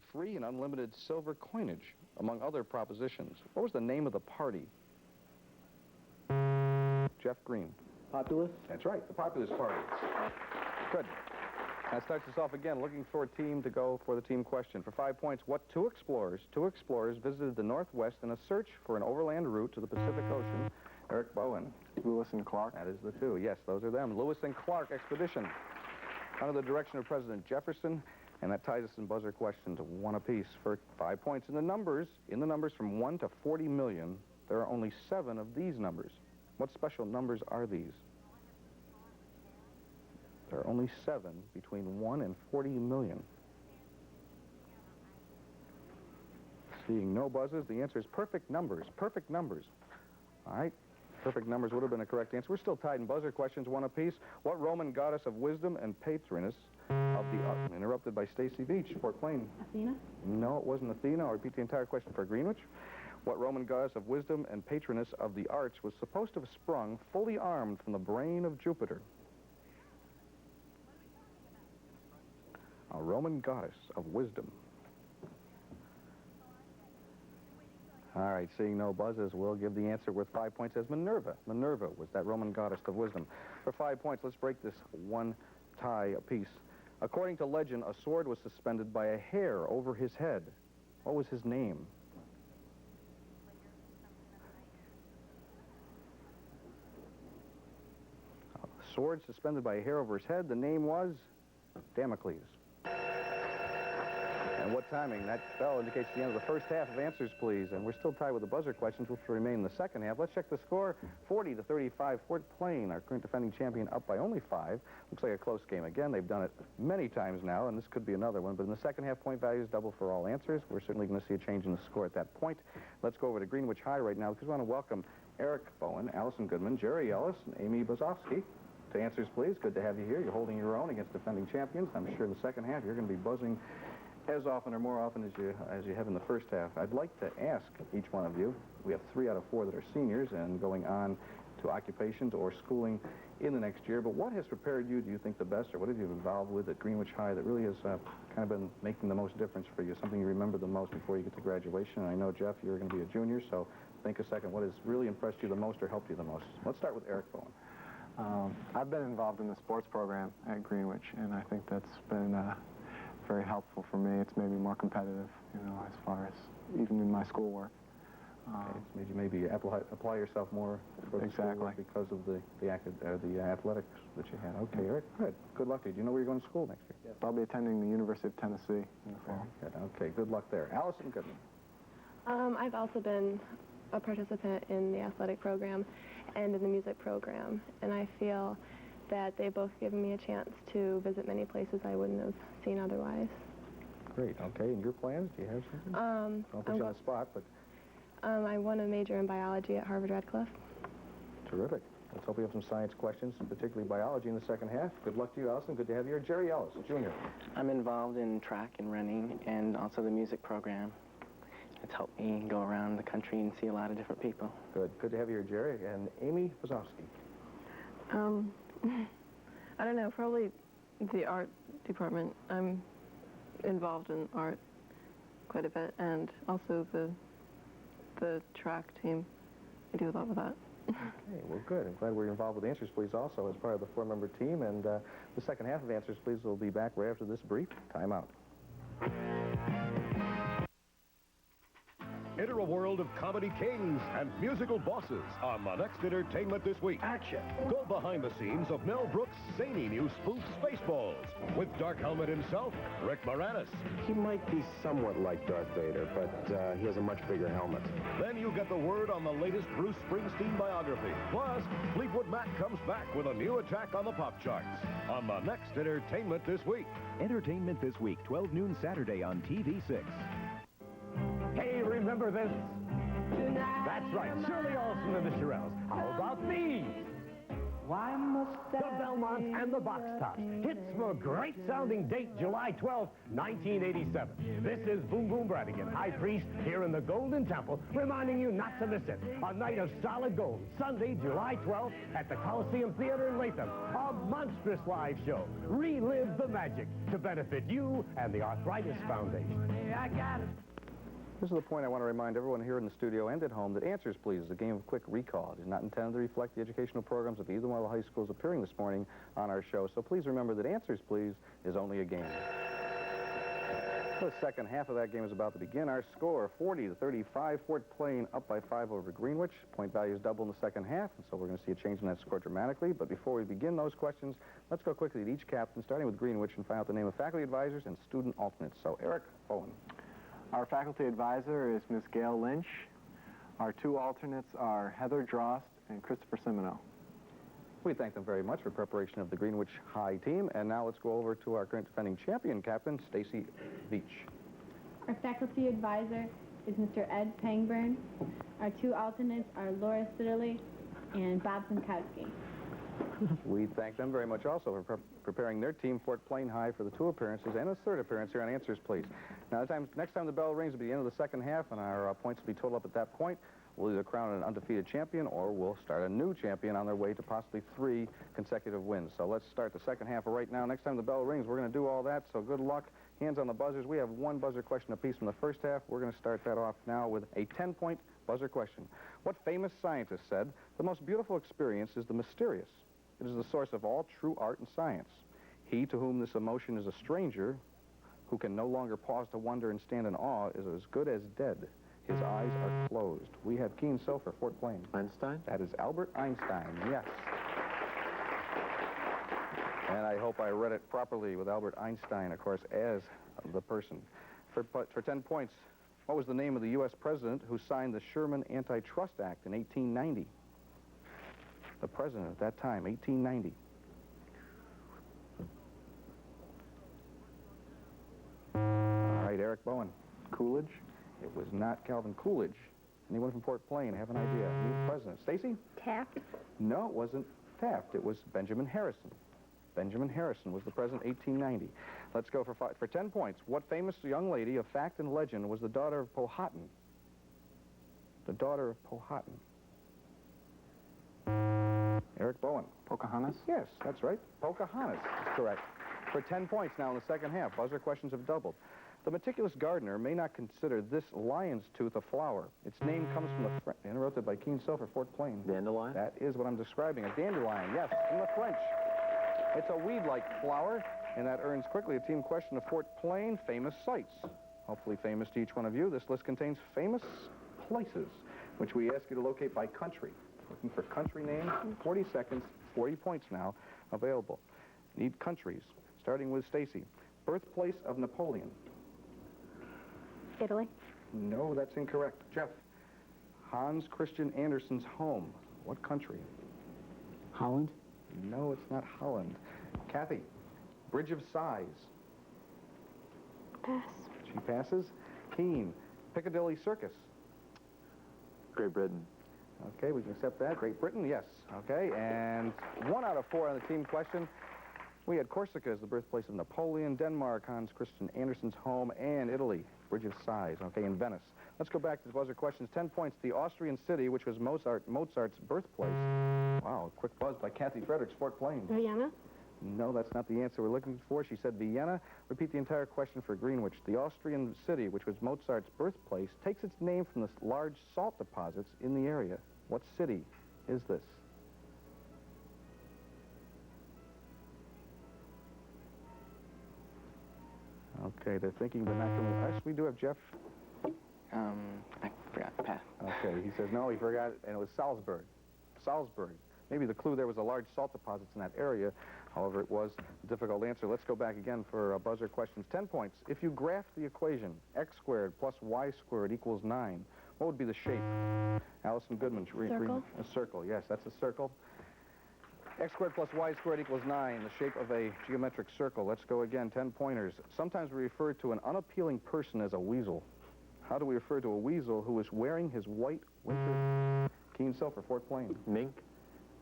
unlimited free and unlimited silver coinage, among other propositions. What was the name of the party? Jeff Green. Populist? That's right, the Populist Party. Good. That starts us off again, looking for a team to go for the team question. For 5 points, what two explorers visited the Northwest in a search for an overland route to the Pacific Ocean? Eric Bowen. Lewis and Clark. That is the two. Yes, those are them. Lewis and Clark expedition. Under the direction of President Jefferson, and that ties us in buzzer questions, one apiece. For 5 points, in the numbers from 1 to 40 million, there are only 7 of these numbers. What special numbers are these? There are only 7 between 1 and 40 million. Seeing no buzzes, the answer is perfect numbers. Perfect numbers. All right. Perfect numbers would have been a correct answer. We're still tied in buzzer questions, one apiece. What Roman goddess of wisdom and patroness of the... interrupted by Stacy Beach, Fort Plain. Athena? No, it wasn't Athena. I'll repeat the entire question for Greenwich. What Roman goddess of wisdom and patroness of the arts was supposed to have sprung fully armed from the brain of Jupiter? A Roman goddess of wisdom. All right, seeing no buzzes, we'll give the answer worth 5 points as Minerva. Minerva was that Roman goddess of wisdom. For 5 points, let's break this one tie apiece. According to legend, a sword was suspended by a hair over his head. What was his name? A sword suspended by a hair over his head. The name was Damocles. And what timing? That bell indicates the end of the first half of Answers, Please. And we're still tied with the buzzer questions, which will remain in the second half. Let's check the score. 40-35, Fort Plain, our current defending champion, up by only 5. Looks like a close game again. They've done it many times now, and this could be another one. But in the second half, point value is double for all answers. We're certainly going to see a change in the score at that point. Let's go over to Greenwich High right now, because we want to welcome Eric Bowen, Allison Goodman, Jerry Ellis, and Amy Bozovsky. To Answers, Please. Good to have you here. You're holding your own against defending champions. I'm sure in the second half you're going to be buzzing as often or more often as you have in the first half. I'd like to ask each one of you, we have 3 out of 4 that are seniors and going on to occupations or schooling in the next year, but what has prepared you, do you think, the best, or what have you been involved with at Greenwich High that really has kind of been making the most difference for you, something you remember the most before you get to graduation? And I know, Jeff, you're going to be a junior, so think a second. What has really impressed you the most or helped you the most? Let's start with Eric Bowen. I've been involved in the sports program at Greenwich, and I think that's been very helpful for me. It's made me more competitive, you know, as far as even in my schoolwork. Okay, it's made you maybe apply yourself more for the schoolwork because of the athletics that you had. Okay, Eric, good. Good luck to you. Do you know where you're going to school next year? Yes. I'll be attending the University of Tennessee in the fall. Good. Okay, good luck there. Allison Goodman. I've also been a participant in the athletic program and in the music program, and I feel that they've both given me a chance to visit many places I wouldn't have seen otherwise. Great. Okay, and your plans? Do you have something? Don't put you on the spot, but... I won a major in biology at Harvard-Radcliffe. Terrific. Let's hope we have some science questions, particularly biology in the second half. Good luck to you, Allison. Good to have you here. Jerry Ellis, Jr. I'm involved in track and running and also the music program. It's helped me go around the country and see a lot of different people. Good. Good to have you here, Jerry. And Amy Bozovsky. I don't know, probably the art department. I'm involved in art quite a bit, and also the track team. I do a lot with that. Okay, well, good. I'm glad we're involved with Answers, Please also as part of the 4-member team, and the second half of Answers, Please will be back right after this brief timeout. Enter a world of comedy kings and musical bosses on the next Entertainment This Week. Action! Go behind the scenes of Mel Brooks' zany new spoof Spaceballs with Dark Helmet himself, Rick Moranis. He might be somewhat like Darth Vader, but he has a much bigger helmet. Then you get the word on the latest Bruce Springsteen biography. Plus, Fleetwood Mac comes back with a new attack on the pop charts on the next Entertainment This Week. Entertainment This Week, 12 noon Saturday on TV6. Hey, remember this? Tonight. That's right, Shirley Olsen and the Shirelles. How about these? The Belmonts and the Box Tops. Hits for a great-sounding date, July 12, 1987. This is Boom Boom Brannigan, High Priest, here in the Golden Temple, reminding you not to miss it. A night of solid gold, Sunday, July 12th, at the Coliseum Theater in Latham. A monstrous live show. Relive the magic to benefit you and the Arthritis Foundation. This is the point I want to remind everyone here in the studio and at home that Answers, Please is a game of quick recall. It is not intended to reflect the educational programs of either one of the high schools appearing this morning on our show. So please remember that Answers, Please is only a game. The second half of that game is about to begin. Our score, 40-35. Fort Plain up by 5 over Greenwich. Point values double in the second half, and so we're going to see a change in that score dramatically. But before we begin those questions, let's go quickly at each captain, starting with Greenwich, and find out the name of faculty advisors and student alternates. So, Eric Bowen. Our faculty advisor is Miss Gail Lynch. Our two alternates are Heather Drost and Christopher Simino. We thank them very much for preparation of the Greenwich High team. And now let's go over to our current defending champion captain, Stacy Beach. Our faculty advisor is Mr. Ed Pangburn. Our two alternates are Laura Sitterly and Bob Zinkowski. We thank them very much also for preparing their team, Fort Plain High, for the 2 appearances and a 3rd appearance here on Answers, Please. Now, next time the bell rings will be the end of the second half, and our points will be totaled up at that point. We'll either crown an undefeated champion, or we'll start a new champion on their way to possibly 3 consecutive wins. So let's start the second half right now. Next time the bell rings, we're going to do all that, so good luck. Hands on the buzzers. We have 1 buzzer question apiece from the first half. We're going to start that off now with a 10-point buzzer question. What famous scientist said, "The most beautiful experience is the mysterious. It is the source of all true art and science. He to whom this emotion is a stranger, who can no longer pause to wonder and stand in awe, is as good as dead. His eyes are closed." We have Keen Sofer, Fort Plain. Einstein? That is Albert Einstein, yes. And I hope I read it properly with Albert Einstein, of course, as the person. For 10 points, what was the name of the U.S. president who signed the Sherman Antitrust Act in 1890? The president at that time, 1890. All right, Eric Bowen. Coolidge? It was not Calvin Coolidge. Anyone from Fort Plain have an idea? New president. Stacy? Taft. No, it wasn't Taft. It was Benjamin Harrison. Benjamin Harrison was the president, 1890. Let's go for 10 points. What famous young lady of fact and legend was the daughter of Powhatan? The daughter of Powhatan. Eric Bowen. Pocahontas? Yes, that's right. Pocahontas is correct. For 10 points now in the second half. Buzzer questions have doubled. The meticulous gardener may not consider this lion's tooth a flower. Its name comes from the interrupted by Keen Sofer, Fort Plain. Dandelion? That is what I'm describing. A dandelion, yes, from the French. It's a weed-like flower, and that earns quickly a team question of Fort Plain, famous sites. Hopefully famous to each one of you. This list contains famous places, which we ask you to locate by country. Looking for country names, 40 seconds, 40 points now available. Need countries, starting with Stacy. Birthplace of Napoleon. Italy. No, that's incorrect. Jeff. Hans Christian Andersen's home. What country? Holland? No, it's not Holland. Kathy. Bridge of Sighs. Pass. She passes. Keen. Piccadilly Circus. Great Britain. Okay, we can accept that. Great Britain, yes. Okay, and 1 out of 4 on the team question. We had Corsica as the birthplace of Napoleon, Denmark, Hans Christian Andersen's home, and Italy, Bridge of Sighs, okay, in Venice. Let's go back to the buzzer questions. 10 points. The Austrian city, which was Mozart's birthplace. Wow, quick buzz by Kathy Fredericks, Fort Plain. Vienna. No, that's not the answer we're looking for. She said Vienna. Repeat the entire question for Greenwich. The Austrian city, which was Mozart's birthplace, takes its name from the large salt deposits in the area. What city is this? Okay, they're thinking but not coming. Actually, we do have Jeff. I forgot. Pass. Okay, he says no, he forgot, and it was Salzburg. Salzburg. Maybe the clue there was a large salt deposits in that area. However, it was a difficult answer. Let's go back again for buzzer questions. 10 points. If you graph the equation, x squared plus y squared equals 9, what would be the shape? Allison Goodman. Circle. A circle, yes, that's a circle. X squared plus y squared equals 9, the shape of a geometric circle. Let's go again, 10 pointers. Sometimes we refer to an unappealing person as a weasel. How do we refer to a weasel who is wearing his white winter Keen Sofer, Fort Plain? Mink?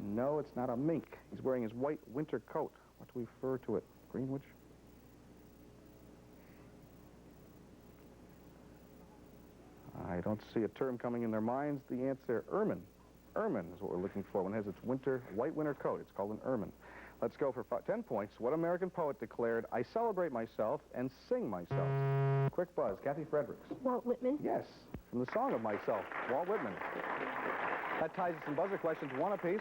No, it's not a mink. He's wearing his white winter coat. What do we refer to it? Greenwich? I don't see a term coming in their minds. The answer, ermine. Ermine is what we're looking for when it has its white winter coat. It's called an ermine. Let's go for 10 points. What American poet declared, "I celebrate myself and sing myself"? Quick buzz. Kathy Fredericks. Walt Whitman. Yes, from the Song of Myself, Walt Whitman. That ties us in buzzer questions, one apiece.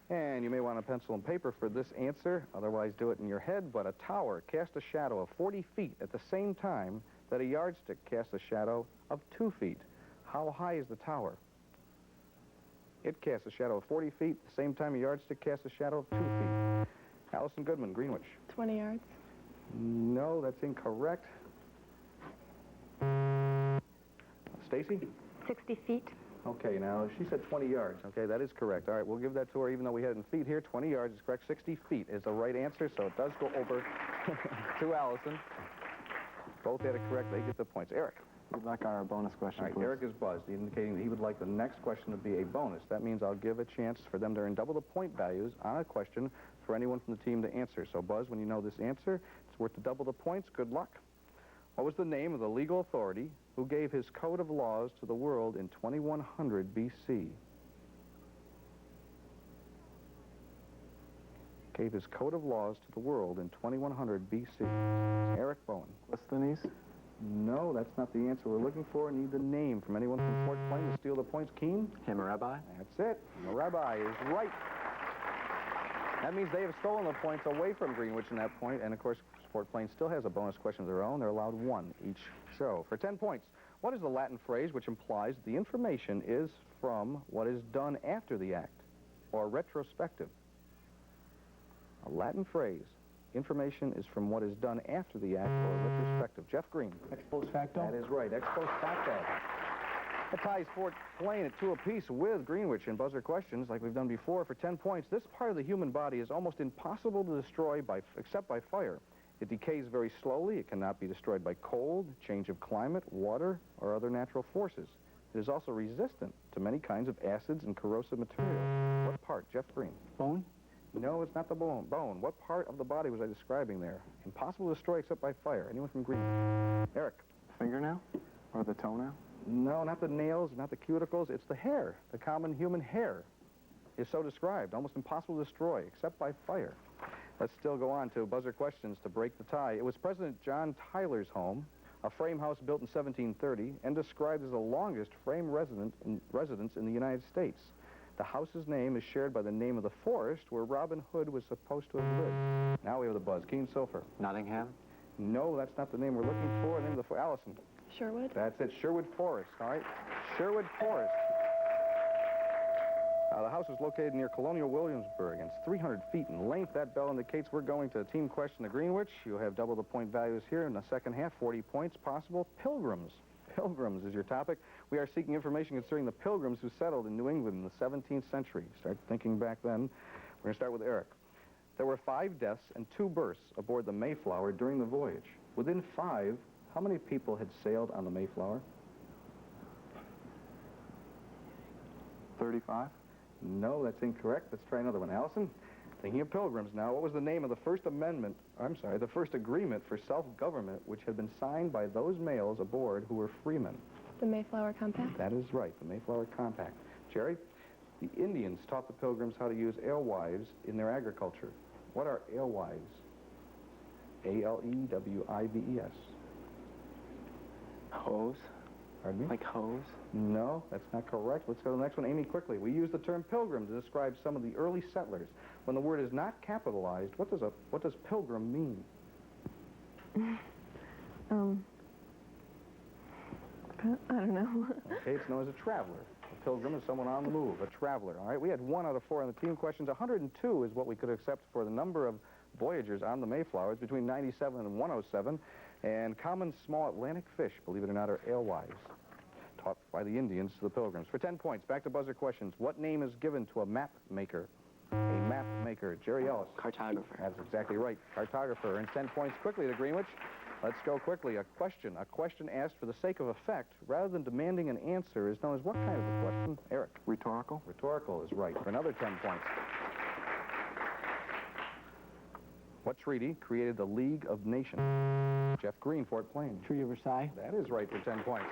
And you may want a pencil and paper for this answer. Otherwise, do it in your head. But a tower cast a shadow of 40 feet at the same time that a yardstick casts a shadow of 2 feet. How high is the tower? It casts a shadow of 40 feet at the same time a yardstick casts a shadow of 2 feet. Allison Goodman, Greenwich. 20 yards. No, that's incorrect. Stacy? 60 feet. Okay, now she said 20 yards. Okay, that is correct. All right, we'll give that to her even though we had it in feet here. 20 yards is correct. 60 feet is the right answer, so it does go over to Allison. Both had it correct. They get the points. Eric. We'd like our bonus question, All right, please. Eric is buzzed, indicating that he would like the next question to be a bonus. That means I'll give a chance for them to earn double the point values on a question for anyone from the team to answer. So, Buzz, when you know this answer, it's worth double the points. Good luck. What was the name of the legal authority who gave his code of laws to the world in 2100 B.C.? Gave his code of laws to the world in 2100 B.C. Eric Bowen. Clisthenes? No, that's not the answer we're looking for. Need the name from anyone from Fort Plain to steal the points. Keen? Hammurabi? That's it. Hammurabi is right. That means they have stolen the points away from Greenwich in that point, and of course, Fort Plain still has a bonus question of their own. They're allowed one each show. For 10 points, what is the Latin phrase which implies the information is from what is done after the act, or retrospective? A Latin phrase. Information is from what is done after the act or retrospective. Jeff Green. Ex post facto? That is right. Ex post facto. That ties Fort Plain at 2 apiece with Greenwich in buzzer questions like we've done before for 10 points. This part of the human body is almost impossible to destroy except by fire. It decays very slowly. It cannot be destroyed by cold, change of climate, water, or other natural forces. It is also resistant to many kinds of acids and corrosive materials. What part? Jeff Green. Bone? No, it's not the bone. Bone. What part of the body was I describing there? Impossible to destroy except by fire. Anyone from Green? Eric. Fingernail? Or the toenail? No, not the nails, not the cuticles. It's the hair. The common human hair is so described. Almost impossible to destroy except by fire. Let's still go on to buzzer questions to break the tie. It was President John Tyler's home, a frame house built in 1730 and described as the longest frame residence in the United States. The house's name is shared by the name of the forest where Robin Hood was supposed to have lived. Now we have the buzz. Keen Silver. Nottingham? No, that's not the name we're looking for. The name of the Allison. Sherwood. That's it. Sherwood Forest. All right. Sherwood Forest. The house is located near Colonial Williamsburg, and it's 300 feet in length. That bell indicates we're going to team question to Greenwich. You'll have double the point values here in the second half, 40 points possible. Pilgrims. Pilgrims is your topic. We are seeking information concerning the pilgrims who settled in New England in the 17th century. Start thinking back then. We're going to start with Eric. There were 5 deaths and 2 births aboard the Mayflower during the voyage. Within 5, how many people had sailed on the Mayflower? 35? No, that's incorrect. Let's try another one. Allison, thinking of pilgrims now, what was the name of the first the first agreement for self-government which had been signed by those males aboard who were freemen? The Mayflower Compact. That is right, the Mayflower Compact. Jerry, the Indians taught the pilgrims how to use alewives in their agriculture. What are alewives? A-L-E-W-I-V-E-S. Hose? Pardon me? Like hose? No, that's not correct. Let's go to the next one. Amy, quickly. We use the term pilgrim to describe some of the early settlers. When the word is not capitalized, what does pilgrim mean? I don't know. Okay, it's known as a traveler. A pilgrim is someone on the move, a traveler. All right, we had 1 out of 4 on the team questions. 102 is what we could accept for the number of voyagers on the Mayflower. It's between 97 and 107. And common small Atlantic fish, believe it or not, are alewives, taught by the Indians to the pilgrims. For 10 points, back to buzzer questions. What name is given to a map maker? A map maker. Jerry Ellis. Cartographer. That's exactly right. Cartographer. And 10 points quickly to Greenwich. Let's go quickly. A question asked for the sake of effect, rather than demanding an answer, is known as what kind of a question? Eric. Rhetorical? Rhetorical is right, for another 10 points. What treaty created the League of Nations? Jeff Green, Fort Plain. Treaty of Versailles. That is right for 10 points.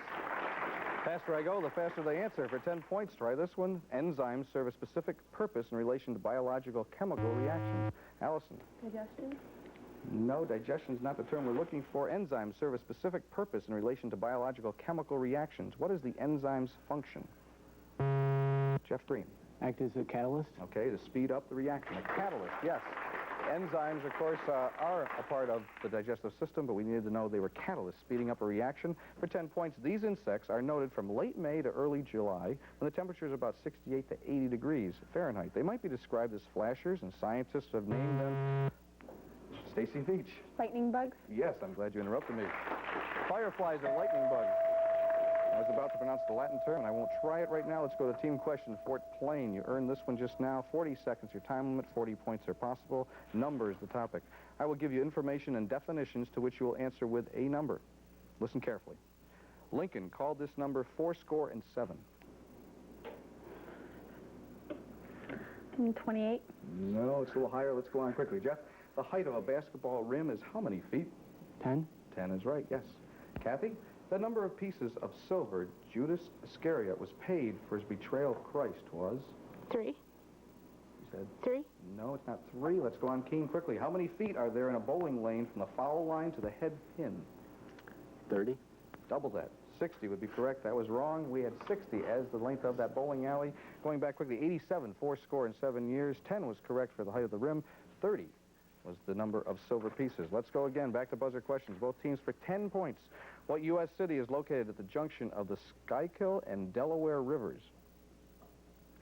Faster I go, the faster they answer. For 10 points, try this one. Enzymes serve a specific purpose in relation to biological chemical reactions. Allison. Digestion? No, digestion is not the term we're looking for. Enzymes serve a specific purpose in relation to biological chemical reactions. What is the enzyme's function? Jeff Green. Act as a catalyst. Okay, to speed up the reaction. A catalyst, yes. Enzymes, of course, are a part of the digestive system, but we needed to know they were catalysts, speeding up a reaction. For 10 points, these insects are noted from late May to early July, when the temperature is about 68 to 80 degrees Fahrenheit. They might be described as flashers, and scientists have named them... Stacy Veach. Lightning bugs? Yes, I'm glad you interrupted me. Fireflies are lightning bugs. I was about to pronounce the Latin term, and I won't try it right now. Let's go to team question, Fort Plain. You earned this one just now. 40 seconds, your time limit. 40 points are possible. Numbers, the topic. I will give you information and definitions to which you will answer with a number. Listen carefully. Lincoln called this number 4-score-and-7. 28. No, it's a little higher. Let's go on quickly. Jeff, the height of a basketball rim is how many feet? 10. 10 is right, yes. Kathy, the number of pieces of silver Judas Iscariot was paid for his betrayal of Christ was? 3. You said? 3. No, it's not 3. Let's go on keen quickly. How many feet are there in a bowling lane from the foul line to the head pin? 30. Double that. 60 would be correct. That was wrong. We had 60 as the length of that bowling alley. Going back quickly, 87, 4-score-and-7 years. 10 was correct for the height of the rim. 30 was the number of silver pieces. Let's go again. Back to buzzer questions. Both teams for 10 points. What U.S. city is located at the junction of the Schuylkill and Delaware Rivers?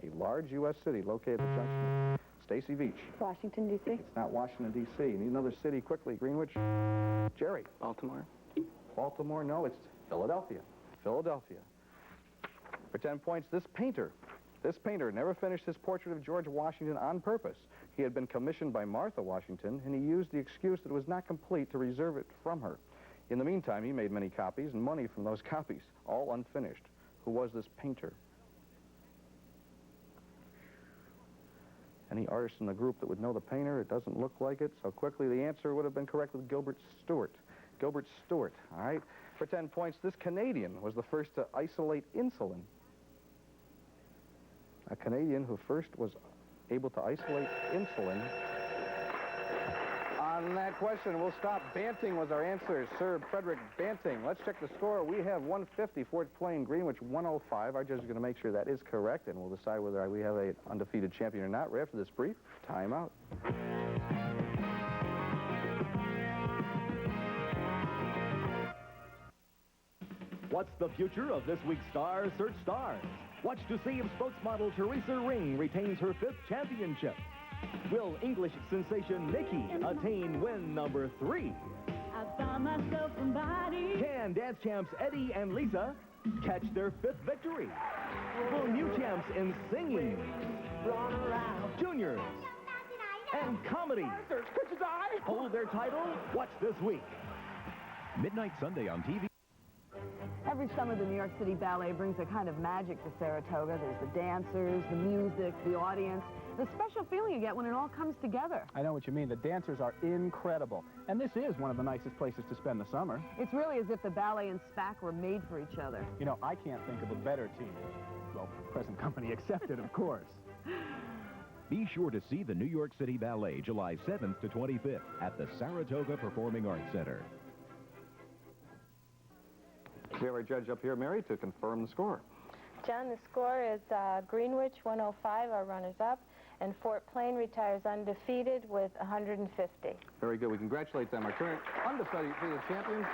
A large U.S. city located at the junction. Stacy Veach. Washington, D.C. It's not Washington, D.C. Need another city quickly. Greenwich. Jerry. Baltimore. Baltimore, no, it's Philadelphia. Philadelphia. For 10 points, this painter never finished his portrait of George Washington on purpose. He had been commissioned by Martha Washington, and he used the excuse that it was not complete to reserve it from her. In the meantime, he made many copies and money from those copies, all unfinished. Who was this painter? Any artist in the group that would know the painter? It doesn't look like it. So quickly, the answer would have been correct with Gilbert Stuart. Gilbert Stuart, all right? For 10 points, this Canadian was the first to isolate insulin. A Canadian who first was able to isolate insulin. On that question, we'll stop. Banting was our answer. Sir Frederick Banting. Let's check the score. We have 150, Fort Plain, Greenwich 105. Our judge is going to make sure that is correct, and we'll decide whether we have an undefeated champion or not right after this brief timeout. What's the future of this week's Stars Search Stars? Watch to see if spokesmodel Teresa Ring retains her 5th championship. Will English sensation Nikki attain win number 3? I found myself somebody. Can dance champs Eddie and Lisa catch their 5th victory? Will new champs in singing, juniors, and comedy hold their title? Watch this week. Midnight Sunday on TV. Every summer, the New York City Ballet brings a kind of magic to Saratoga. There's the dancers, the music, the audience, the special feeling you get when it all comes together. I know what you mean. The dancers are incredible. And this is one of the nicest places to spend the summer. It's really as if the ballet and SPAC were made for each other. You know, I can't think of a better team. Well, present company accepted, of course. Be sure to see the New York City Ballet July 7th to 25th at the Saratoga Performing Arts Center. We have our judge up here, Mary, to confirm the score. John, the score is Greenwich 105, our runners-up, and Fort Plain retires undefeated with 150. Very good. We congratulate them. Our current undefeated champions.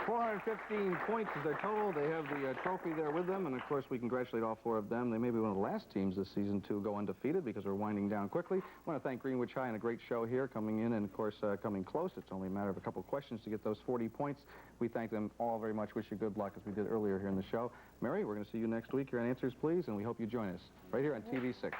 415 points is their total. They have the trophy there with them, and of course we congratulate all 4 of them. They may be one of the last teams this season to go undefeated because we're winding down quickly. I want to thank Greenwich High and a great show here coming in and of course coming close. It's only a matter of a couple questions to get those 40 points. We thank them all very much. Wish you good luck as we did earlier here in the show. Mary, we're going to see you next week here on Answers Please, and we hope you join us right here on TV6.